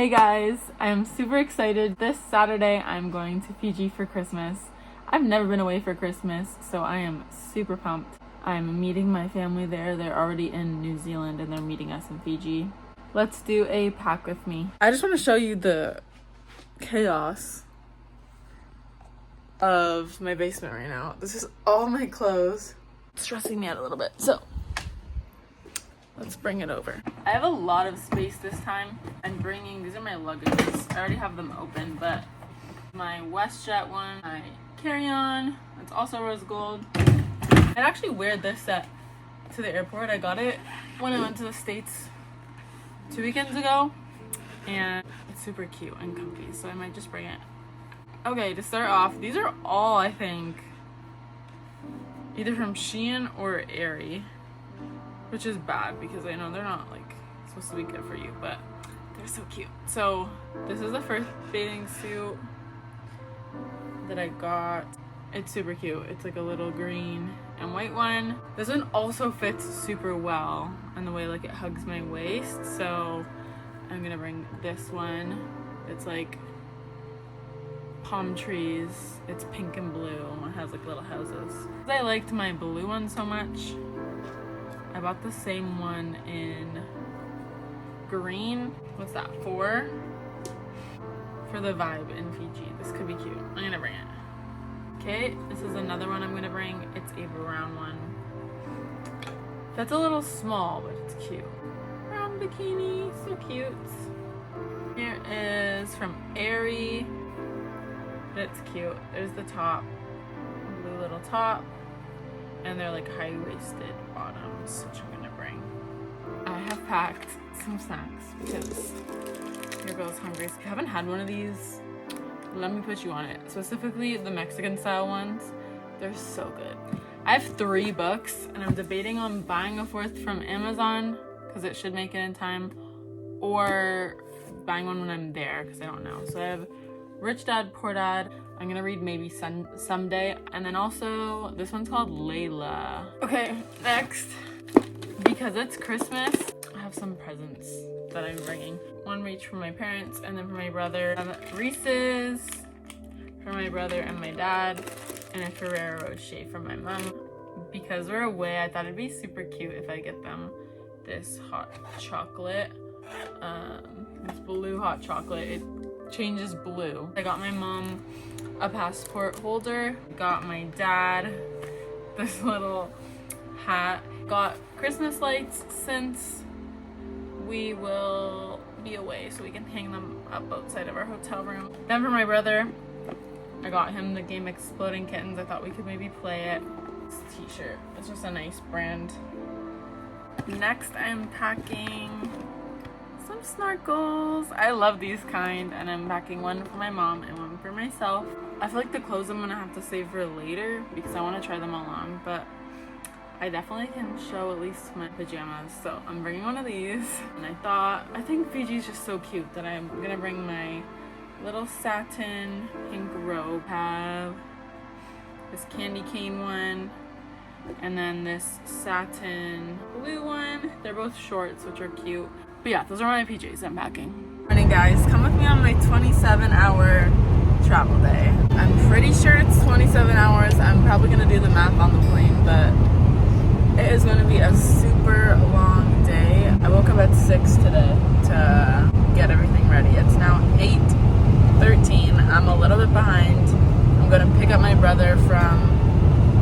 Hey guys, I am super excited. This Saturday I'm going to Fiji for Christmas. I've never been away for Christmas, so I am super pumped. I'm meeting my family there. They're already in New Zealand and they're meeting us in Fiji. Let's do a pack with me. I just want to show you the chaos of my basement right now. This is all my clothes. It's stressing me out a little bit, so let's bring it over. I have a lot of space this time. I'm bringing, these are my luggages. I already have them open, but my WestJet one, my carry-on, it's also rose gold. I'd actually wear this set to the airport. I got it when I went to the States 2 weekends ago, and it's super cute and comfy, so I might just bring it. Okay, to start off, these are all, I think, either from Shein or Aerie, which is bad because I know they're not like supposed to be good for you, but they're so cute. So this is the first bathing suit that I got. It's super cute. It's like a little green and white one. This one also fits super well and the way like it hugs my waist, so I'm gonna bring this one. It's like palm trees. It's pink and blue. It has like little houses. I liked my blue one so much, I bought the same one in green. What's that for? For the vibe in Fiji. This could be cute. I'm gonna bring it. Okay, this is another one I'm gonna bring. It's a brown one. That's a little small, but it's cute. Brown bikini, so cute. Here is from Aerie. It's cute. There's the top, blue little top, and they're like high-waisted bottoms, which I'm gonna bring. I have packed some snacks because your girl's hungry. So if you haven't had one of these, let me put you on it. Specifically the Mexican style ones. They're so good. I have 3 books and I'm debating on buying a 4th from Amazon because it should make it in time, or buying one when I'm there because I don't know. So I have Rich Dad, Poor Dad. I'm gonna read maybe someday. And then also, this one's called Layla. Okay, next. Because it's Christmas, I have some presents that I'm bringing. One each for my parents, and then for my brother. I have Reese's for my brother and my dad, and a Ferrero Rocher for my mom. Because we're away, I thought it'd be super cute if I get them this hot chocolate. This blue hot chocolate. It changes blue. I got my mom a passport holder, got my dad this little hat, got Christmas lights since we will be away so we can hang them up outside of our hotel room. Then for my brother, I got him the game Exploding Kittens. I thought we could maybe play it. This t-shirt, it's just a nice brand. Next I'm packing some snorkels. I love these kind, and I'm packing one for my mom and one for myself. I feel like the clothes I'm gonna have to save for later because I want to try them all on, but I definitely can show at least my pajamas. So I'm bringing one of these, and I think Fiji's just so cute that I'm gonna bring my little satin pink robe. Have this candy cane one, and then this satin blue one. They're both shorts, which are cute. But yeah, those are my PJs I'm packing. Morning guys, come with me on my 27-hour travel day. I'm pretty sure it's 27 hours. I'm probably gonna do the math on the plane, but it is gonna be a super long day. I woke up at 6 today to get everything ready. It's now 8:13. I'm a little bit behind. I'm gonna pick up my brother from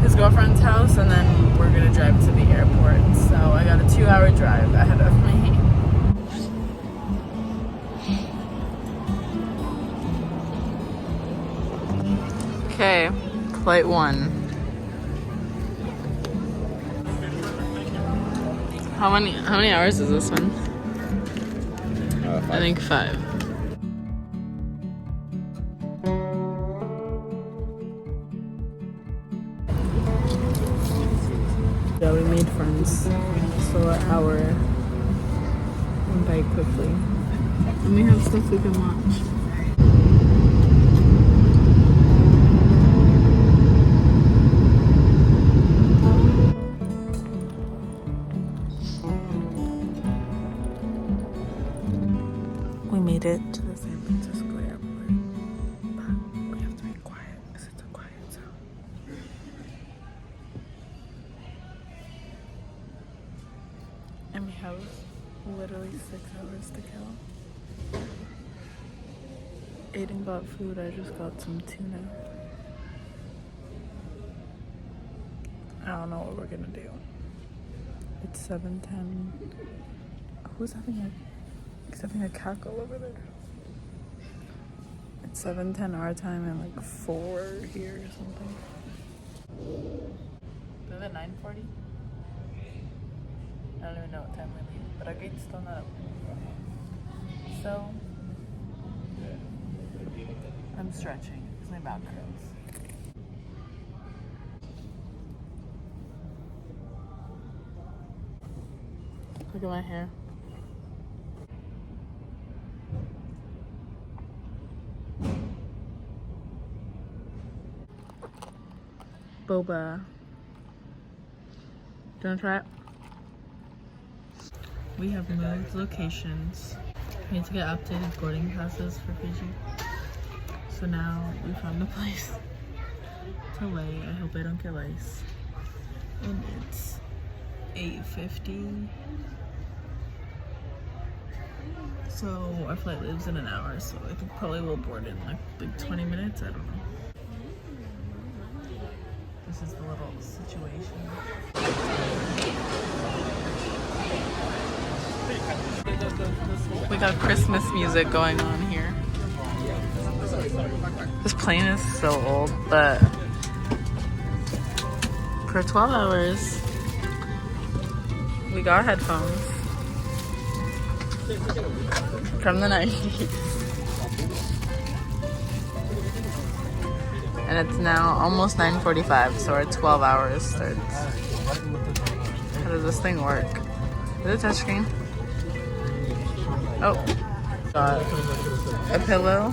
his girlfriend's house, and then we're gonna drive to the airport. So I got a 2-hour drive ahead of me. Okay, flight 1. How many hours is this one? 5. I think 5. Yeah, we made friends. So an hour went by quickly. And we have stuff we can watch. We made it to the San Francisco airport, but we have to be quiet because it's a quiet zone. And we have literally 6 hours to kill. Aiden got food, I just got some tuna. I don't know what we're gonna do. It's 7:10. Who's having a cackle over there? It's 7:10 our time and like 4 here or something. Is it 9:40? I don't even know what time we leave, but our gate's still not open. So I'm stretching because my back hurts. Look at my hair. Boba. Do you want to try it? We have moved locations. We need to get updated boarding passes for Fiji. So now we found a place to lay. I hope I don't get lice. And it's 8:50. So our flight leaves in an hour, so I think probably we'll board in like 20 minutes. I don't know. This is the little situation. We got Christmas music going on here. This plane is so old, but for 12 hours, we got headphones from the 90s. And it's now almost 9:45, so our 12 hours starts. How does this thing work? Is it touchscreen? Oh, got a pillow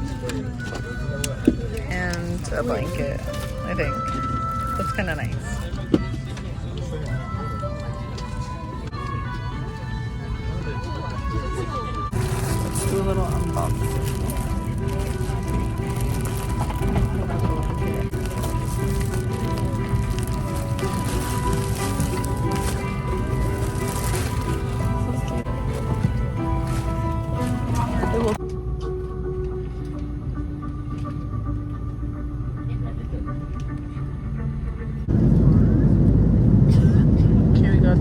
and a blanket, I think. Looks kind of nice. Let's do a little unboxing.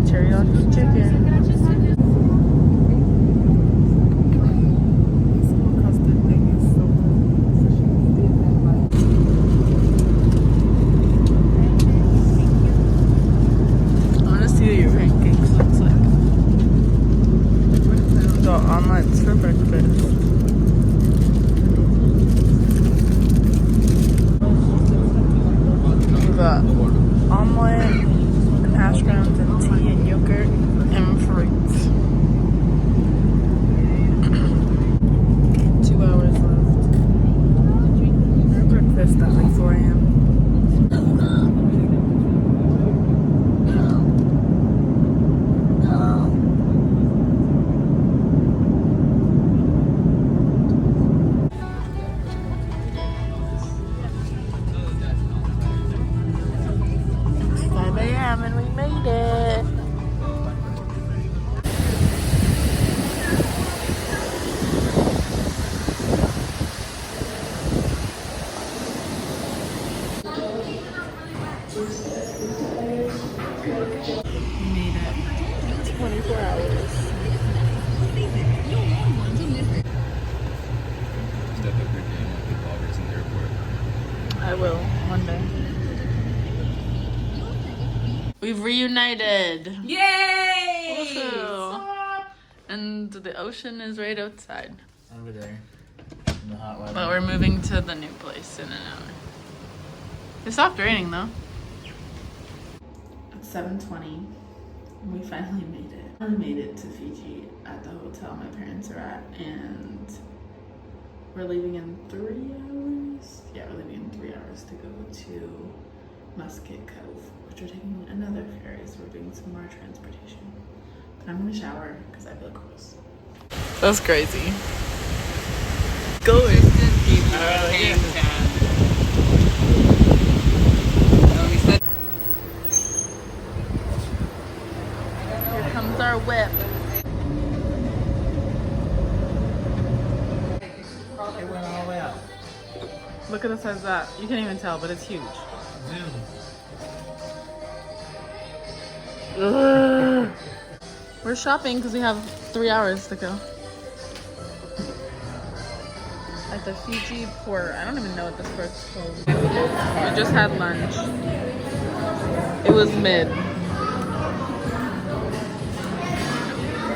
Teriyaki chicken. I want to see what your pancakes looks like. Got omelets for breakfast. We got omelet and hash browns and tea and yogurt and fruits. 2 hours left. Our breakfast at like 4 a.m. It's 5 a.m. and we made it. We made it. 24 hours. Step up your game with the vloggers in the airport. I will, one day. We've reunited! Yay! Woohoo! And the ocean is right outside. Over there. In the hot weather. But we're moving to the new place in an hour. It stopped raining though. It's 7:20. We finally made it. We made it to Fiji at the hotel my parents are at, and we're leaving in 3 hours. Yeah, we're leaving in 3 hours to go to Musket Cove, which we're taking another ferry, so we're doing some more transportation. But I'm gonna shower because I feel gross. That's crazy. going. Here comes our whip. It went all the way out. Look at the size of that. You can't even tell, but it's huge. Zoom. Ugh. We're shopping because we have 3 hours to go. At the Fiji port. I don't even know what this port's called. We just had lunch. It was mid.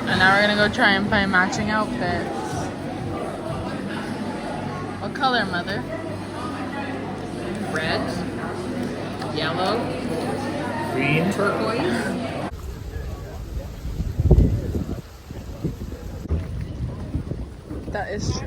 And now we're gonna go try and find matching outfits. What color, mother? Red, yellow, Green. turquoise. That is true.